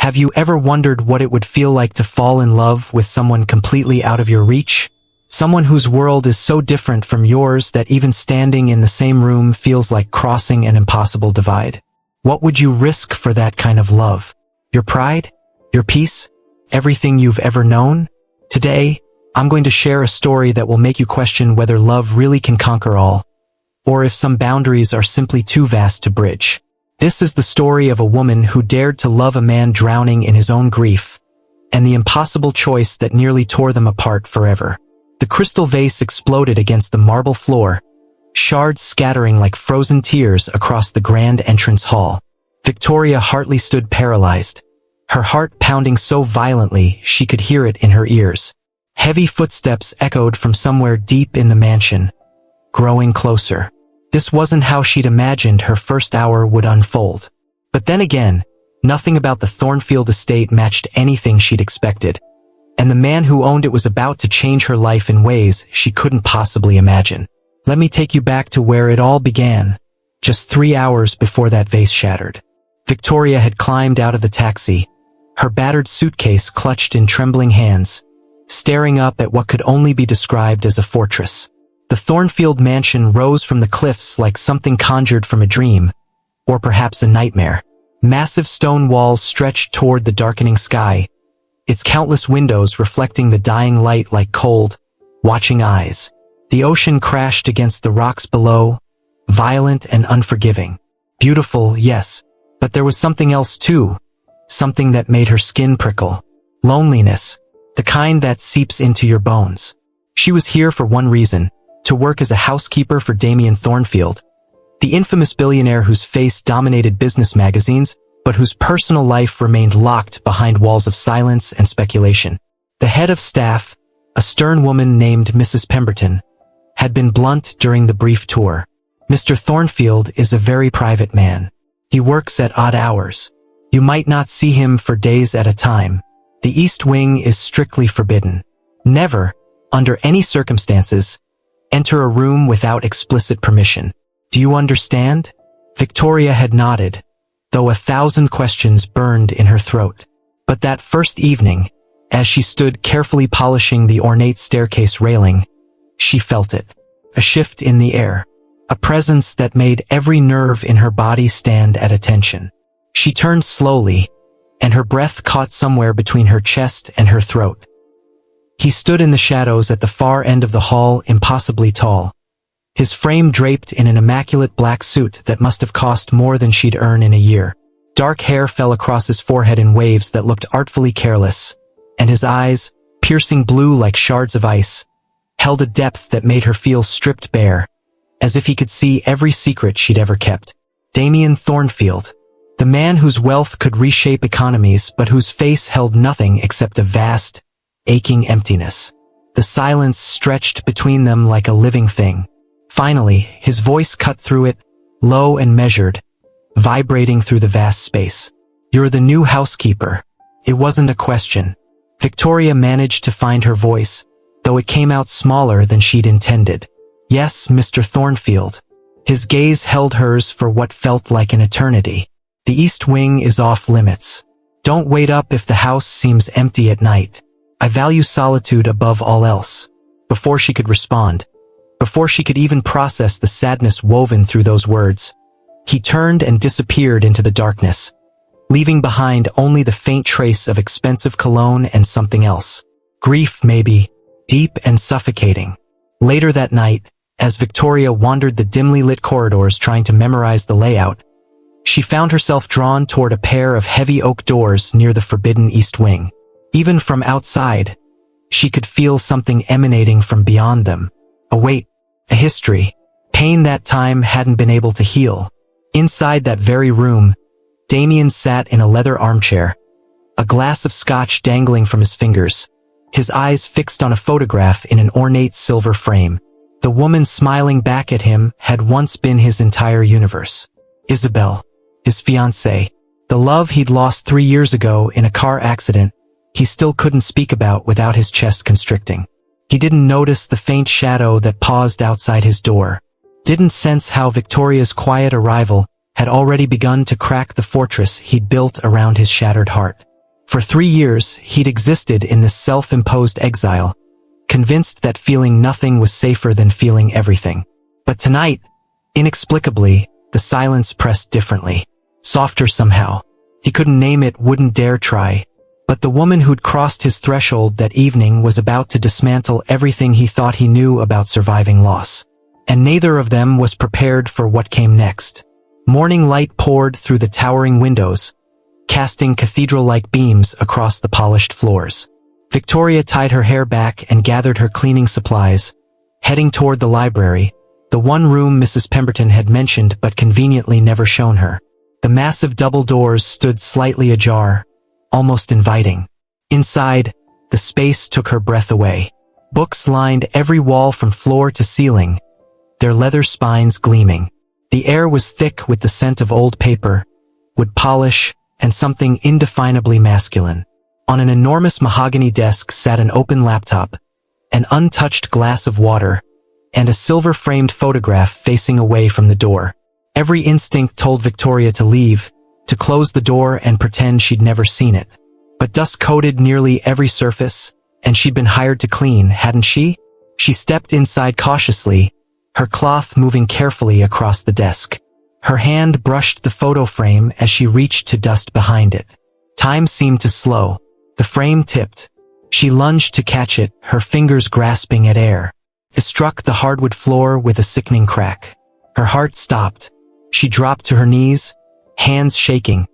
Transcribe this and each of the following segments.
Have you ever wondered what it would feel like to fall in love with someone completely out of your reach? Someone whose world is so different from yours that even standing in the same room feels like crossing an impossible divide? What would you risk for that kind of love? Your pride? Your peace? Everything you've ever known? Today, I'm going to share a story that will make you question whether love really can conquer all, or if some boundaries are simply too vast to bridge. This is the story of a woman who dared to love a man drowning in his own grief, and the impossible choice that nearly tore them apart forever. The crystal vase exploded against the marble floor, shards scattering like frozen tears across the grand entrance hall. Victoria Hartley stood paralyzed, her heart pounding so violently she could hear it in her ears. Heavy footsteps echoed from somewhere deep in the mansion, growing closer. This wasn't how she'd imagined her first hour would unfold. But then again, nothing about the Thornfield estate matched anything she'd expected, and the man who owned it was about to change her life in ways she couldn't possibly imagine. Let me take you back to where it all began, just 3 hours before that vase shattered. Victoria had climbed out of the taxi, her battered suitcase clutched in trembling hands, staring up at what could only be described as a fortress. The Thornfield mansion rose from the cliffs like something conjured from a dream, or perhaps a nightmare. Massive stone walls stretched toward the darkening sky, its countless windows reflecting the dying light like cold, watching eyes. The ocean crashed against the rocks below, violent and unforgiving. Beautiful, yes, but there was something else too, something that made her skin prickle. Loneliness, the kind that seeps into your bones. She was here for one reason, to work as a housekeeper for Damien Thornfield, the infamous billionaire whose face dominated business magazines, but whose personal life remained locked behind walls of silence and speculation. The head of staff, a stern woman named Mrs. Pemberton, had been blunt during the brief tour. Mr. Thornfield is a very private man. He works at odd hours. You might not see him for days at a time. The East Wing is strictly forbidden. Never, under any circumstances, enter a room without explicit permission. Do you understand? Victoria had nodded, though 1,000 questions burned in her throat. But that first evening, as she stood carefully polishing the ornate staircase railing, she felt it. A shift in the air. A presence that made every nerve in her body stand at attention. She turned slowly, and her breath caught somewhere between her chest and her throat. He stood in the shadows at the far end of the hall, impossibly tall, his frame draped in an immaculate black suit that must have cost more than she'd earn in a year. Dark hair fell across his forehead in waves that looked artfully careless, and his eyes, piercing blue like shards of ice, held a depth that made her feel stripped bare, as if he could see every secret she'd ever kept. Damien Thornfield, the man whose wealth could reshape economies but whose face held nothing except a vast, aching emptiness. The silence stretched between them like a living thing. Finally, his voice cut through it, low and measured, vibrating through the vast space. "You're the new housekeeper." It wasn't a question. Victoria managed to find her voice, though it came out smaller than she'd intended. "Yes, Mr. Thornfield." His gaze held hers for what felt like an eternity. "The East Wing is off limits. Don't wait up if the house seems empty at night. I value solitude above all else." Before she could respond, before she could even process the sadness woven through those words, he turned and disappeared into the darkness, leaving behind only the faint trace of expensive cologne and something else. Grief, maybe, deep and suffocating. Later that night, as Victoria wandered the dimly lit corridors trying to memorize the layout, she found herself drawn toward a pair of heavy oak doors near the forbidden East Wing. Even from outside, she could feel something emanating from beyond them. A weight, a history, pain that time hadn't been able to heal. Inside that very room, Damien sat in a leather armchair, a glass of scotch dangling from his fingers, his eyes fixed on a photograph in an ornate silver frame. The woman smiling back at him had once been his entire universe. Isabel, his fiancée, the love he'd lost 3 years ago in a car accident, he still couldn't speak about without his chest constricting. He didn't notice the faint shadow that paused outside his door, didn't sense how Victoria's quiet arrival had already begun to crack the fortress he'd built around his shattered heart. For 3 years, he'd existed in this self-imposed exile, convinced that feeling nothing was safer than feeling everything. But tonight, inexplicably, the silence pressed differently. Softer somehow. He couldn't name it, wouldn't dare try. But the woman who'd crossed his threshold that evening was about to dismantle everything he thought he knew about surviving loss. And neither of them was prepared for what came next. Morning light poured through the towering windows, casting cathedral-like beams across the polished floors. Victoria tied her hair back and gathered her cleaning supplies, heading toward the library, the one room Mrs. Pemberton had mentioned but conveniently never shown her. The massive double doors stood slightly ajar, almost inviting. Inside, the space took her breath away. Books lined every wall from floor to ceiling, their leather spines gleaming. The air was thick with the scent of old paper, wood polish, and something indefinably masculine. On an enormous mahogany desk sat an open laptop, an untouched glass of water, and a silver-framed photograph facing away from the door. Every instinct told Victoria to leave, to close the door and pretend she'd never seen it. But dust coated nearly every surface, and she'd been hired to clean, hadn't she? She stepped inside cautiously, her cloth moving carefully across the desk. Her hand brushed the photo frame as she reached to dust behind it. Time seemed to slow. The frame tipped. She lunged to catch it, her fingers grasping at air. It struck the hardwood floor with a sickening crack. Her heart stopped. She dropped to her knees, hands shaking,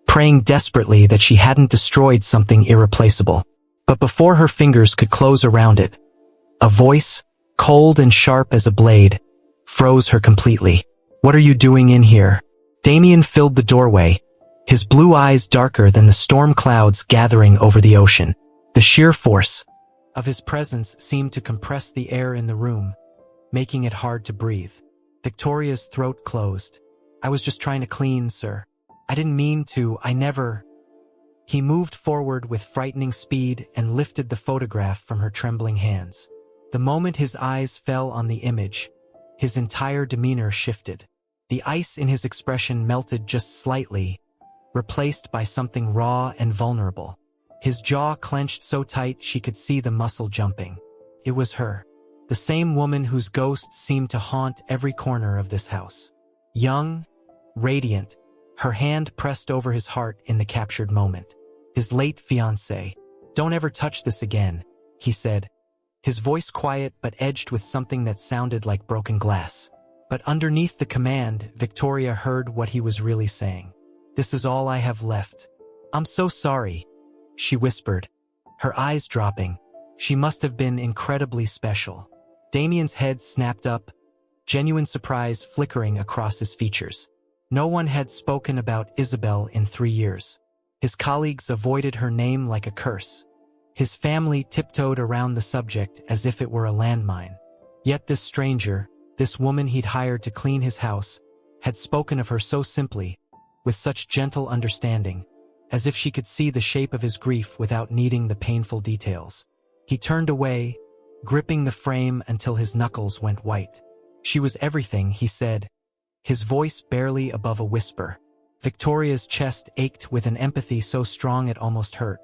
praying desperately that she hadn't destroyed something irreplaceable. But before her fingers could close around it, a voice, cold and sharp as a blade, froze her completely. "What are you doing in here?" Damien filled the doorway, his blue eyes darker than the storm clouds gathering over the ocean. The sheer force of his presence seemed to compress the air in the room, making it hard to breathe. Victoria's throat closed. "I was just trying to clean, sir. I didn't mean to, I never..." He moved forward with frightening speed and lifted the photograph from her trembling hands. The moment his eyes fell on the image, his entire demeanor shifted. The ice in his expression melted just slightly, replaced by something raw and vulnerable. His jaw clenched so tight she could see the muscle jumping. It was her, the same woman whose ghost seemed to haunt every corner of this house. Young, radiant, her hand pressed over his heart in the captured moment. His late fiancé. "Don't ever touch this again," he said, his voice quiet but edged with something that sounded like broken glass. But underneath the command, Victoria heard what he was really saying. "This is all I have left. I'm so sorry," she whispered, her eyes dropping. She must have been incredibly special. Damien's head snapped up, genuine surprise flickering across his features. No one had spoken about Isabel in 3 years. His colleagues avoided her name like a curse. His family tiptoed around the subject as if it were a landmine. Yet this stranger, this woman he'd hired to clean his house, had spoken of her so simply, with such gentle understanding, as if she could see the shape of his grief without needing the painful details. He turned away, gripping the frame until his knuckles went white. "She was everything," he said, his voice barely above a whisper. Victoria's chest ached with an empathy so strong it almost hurt.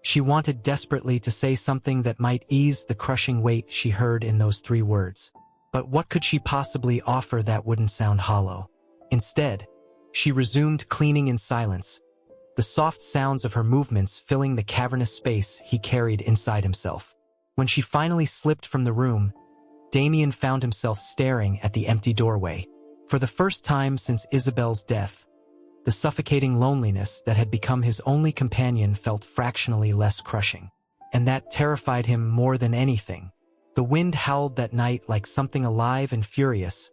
She wanted desperately to say something that might ease the crushing weight she heard in those 3 words. But what could she possibly offer that wouldn't sound hollow? Instead, she resumed cleaning in silence, the soft sounds of her movements filling the cavernous space he carried inside himself. When she finally slipped from the room, Damien found himself staring at the empty doorway. For the first time since Isabel's death, the suffocating loneliness that had become his only companion felt fractionally less crushing. And that terrified him more than anything. The wind howled that night like something alive and furious,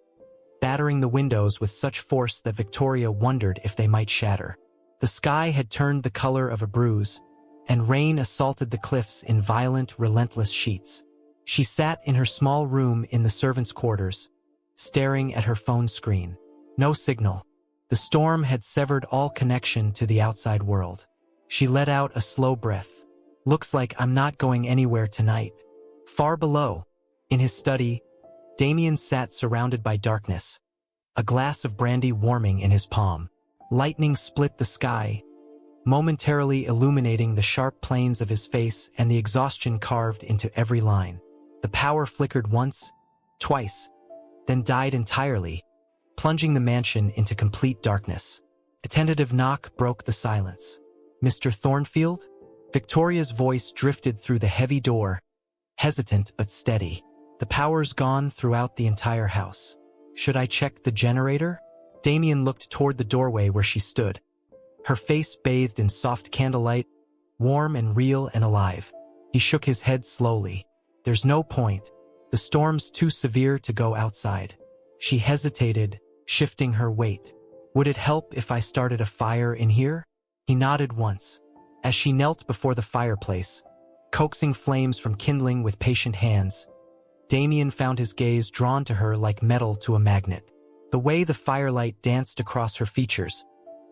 battering the windows with such force that Victoria wondered if they might shatter. The sky had turned the color of a bruise, and rain assaulted the cliffs in violent, relentless sheets. She sat in her small room in the servants' quarters, staring at her phone screen. No signal. The storm had severed all connection to the outside world. She let out a slow breath. "Looks like I'm not going anywhere tonight." Far below, in his study, Damien sat surrounded by darkness, a glass of brandy warming in his palm. Lightning split the sky, momentarily illuminating the sharp planes of his face and the exhaustion carved into every line. The power flickered once, twice, then died entirely, plunging the mansion into complete darkness. A tentative knock broke the silence. "Mr. Thornfield?" Victoria's voice drifted through the heavy door, hesitant but steady. "The power's gone throughout the entire house. Should I check the generator?" Damien looked toward the doorway where she stood, her face bathed in soft candlelight, warm and real and alive. He shook his head slowly. "There's no point. The storm's too severe to go outside." She hesitated, shifting her weight. "Would it help if I started a fire in here?" He nodded once. As she knelt before the fireplace, coaxing flames from kindling with patient hands, Damien found his gaze drawn to her like metal to a magnet. The way the firelight danced across her features,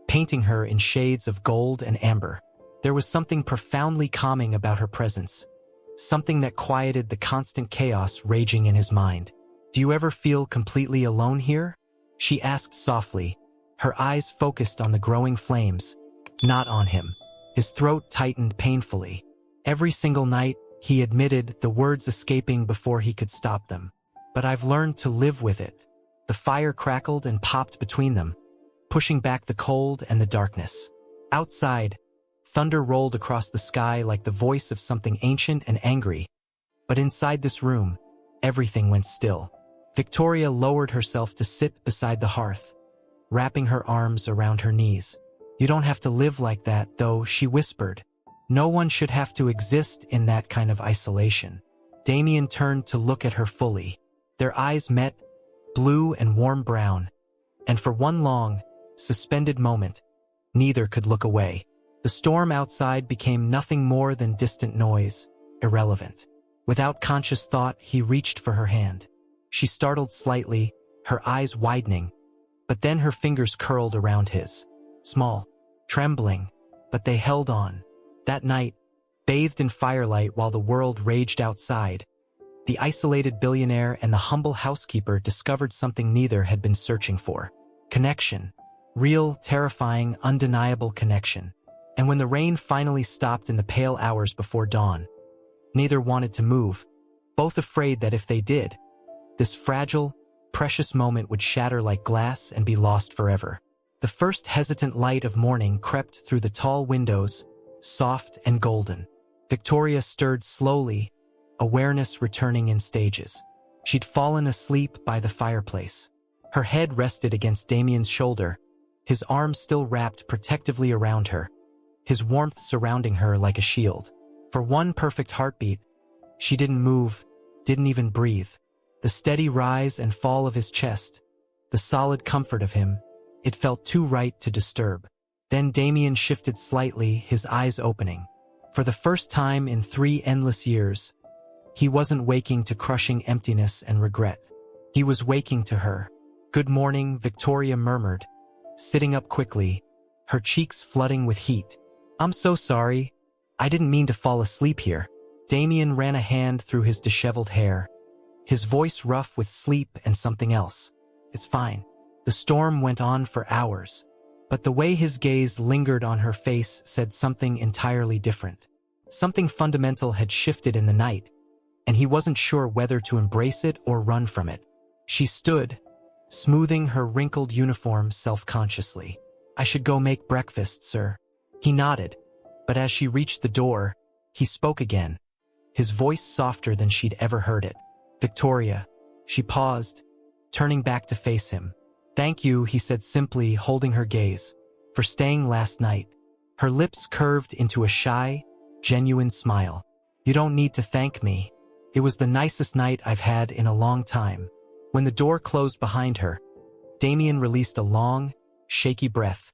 painting her in shades of gold and amber. There was something profoundly calming about her presence, something that quieted the constant chaos raging in his mind. "Do you ever feel completely alone here?" she asked softly, her eyes focused on the growing flames, not on him. His throat tightened painfully. "Every single night," he admitted, the words escaping before he could stop them. "But I've learned to live with it." The fire crackled and popped between them, pushing back the cold and the darkness. Outside, thunder rolled across the sky like the voice of something ancient and angry. But inside this room, everything went still. Victoria lowered herself to sit beside the hearth, wrapping her arms around her knees. "You don't have to live like that, though," she whispered. "No one should have to exist in that kind of isolation." Damien turned to look at her fully. Their eyes met, blue and warm brown, and for one long, suspended moment, neither could look away. The storm outside became nothing more than distant noise, irrelevant. Without conscious thought, he reached for her hand. She startled slightly, her eyes widening, but then her fingers curled around his. Small, trembling, but they held on. That night, bathed in firelight while the world raged outside, the isolated billionaire and the humble housekeeper discovered something neither had been searching for. Connection. Real, terrifying, undeniable connection. And when the rain finally stopped in the pale hours before dawn, neither wanted to move, both afraid that if they did, this fragile, precious moment would shatter like glass and be lost forever. The first hesitant light of morning crept through the tall windows, soft and golden. Victoria stirred slowly, awareness returning in stages. She'd fallen asleep by the fireplace. Her head rested against Damien's shoulder, his arms still wrapped protectively around her, his warmth surrounding her like a shield. For one perfect heartbeat, she didn't move, didn't even breathe. The steady rise and fall of his chest, the solid comfort of him, it felt too right to disturb. Then Damien shifted slightly, his eyes opening. For the first time in 3 endless years, he wasn't waking to crushing emptiness and regret. He was waking to her. "Good morning," Victoria murmured, sitting up quickly, her cheeks flooding with heat. "I'm so sorry. I didn't mean to fall asleep here." Damien ran a hand through his disheveled hair, his voice rough with sleep and something else. "It's fine." The storm went on for hours, but the way his gaze lingered on her face said something entirely different. Something fundamental had shifted in the night, and he wasn't sure whether to embrace it or run from it. She stood, smoothing her wrinkled uniform self-consciously. "I should go make breakfast, sir." He nodded, but as she reached the door, he spoke again, his voice softer than she'd ever heard it. "Victoria." She paused, turning back to face him. "Thank you," he said simply, holding her gaze, "for staying last night." Her lips curved into a shy, genuine smile. "You don't need to thank me. It was the nicest night I've had in a long time." When the door closed behind her, Damien released a long, shaky breath,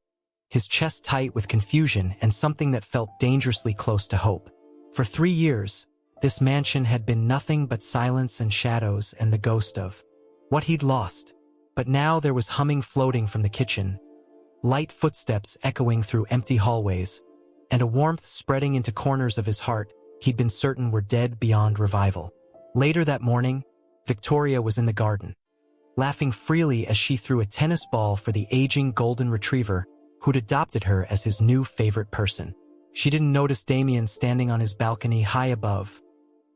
his chest tight with confusion and something that felt dangerously close to hope. For 3 years, this mansion had been nothing but silence and shadows and the ghost of what he'd lost. But now there was humming floating from the kitchen, light footsteps echoing through empty hallways, and a warmth spreading into corners of his heart he'd been certain were dead beyond revival. Later that morning, Victoria was in the garden, laughing freely as she threw a tennis ball for the aging golden retriever who'd adopted her as his new favorite person. She didn't notice Damien standing on his balcony high above,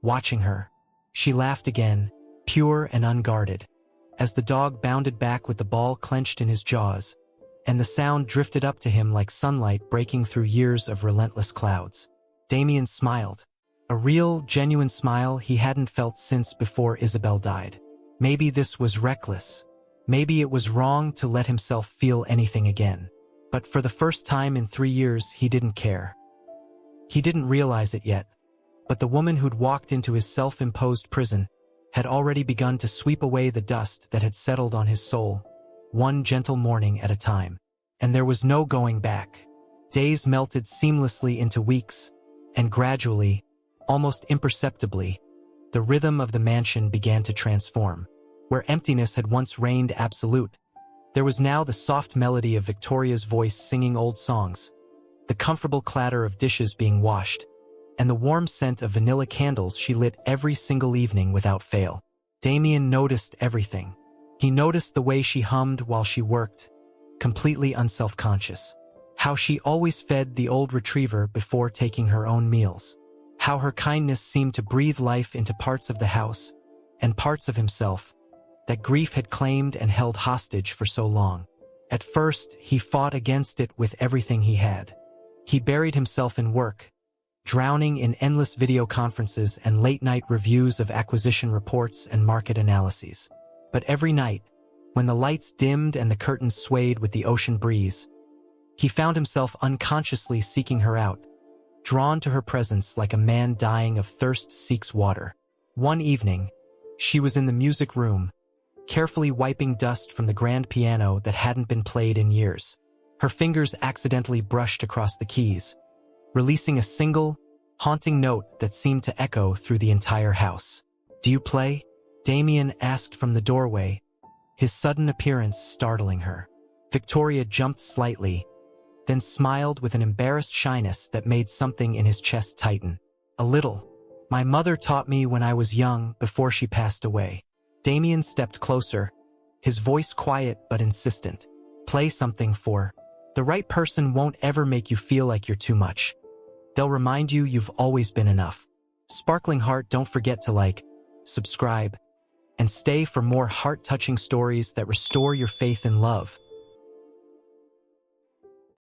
watching her. She laughed again, pure and unguarded, as the dog bounded back with the ball clenched in his jaws, and the sound drifted up to him like sunlight breaking through years of relentless clouds. Damien smiled, a real, genuine smile he hadn't felt since before Isabel died. Maybe this was reckless. Maybe it was wrong to let himself feel anything again. But for the first time in 3 years, he didn't care. He didn't realize it yet, but the woman who'd walked into his self-imposed prison had already begun to sweep away the dust that had settled on his soul, one gentle morning at a time. And there was no going back. Days melted seamlessly into weeks, and gradually, almost imperceptibly, the rhythm of the mansion began to transform. Where emptiness had once reigned absolute, there was now the soft melody of Victoria's voice singing old songs, the comfortable clatter of dishes being washed, and the warm scent of vanilla candles she lit every single evening without fail. Damien noticed everything. He noticed the way she hummed while she worked, completely unself-conscious. How she always fed the old retriever before taking her own meals. How her kindness seemed to breathe life into parts of the house, and parts of himself, that grief had claimed and held hostage for so long. At first, he fought against it with everything he had. He buried himself in work, drowning in endless video conferences and late-night reviews of acquisition reports and market analyses. But every night, when the lights dimmed and the curtains swayed with the ocean breeze, he found himself unconsciously seeking her out, drawn to her presence like a man dying of thirst seeks water. One evening, she was in the music room, carefully wiping dust from the grand piano that hadn't been played in years. Her fingers accidentally brushed across the keys, releasing a single, haunting note that seemed to echo through the entire house. "Do you play?" Damien asked from the doorway, his sudden appearance startling her. Victoria jumped slightly, then smiled with an embarrassed shyness that made something in his chest tighten. "A little. My mother taught me when I was young before she passed away." Damien stepped closer, his voice quiet but insistent. "Play something for. The right person won't ever make you feel like you're too much. They'll remind you you've always been enough." Sparkling Heart, don't forget to like, subscribe, and stay for more heart-touching stories that restore your faith in love.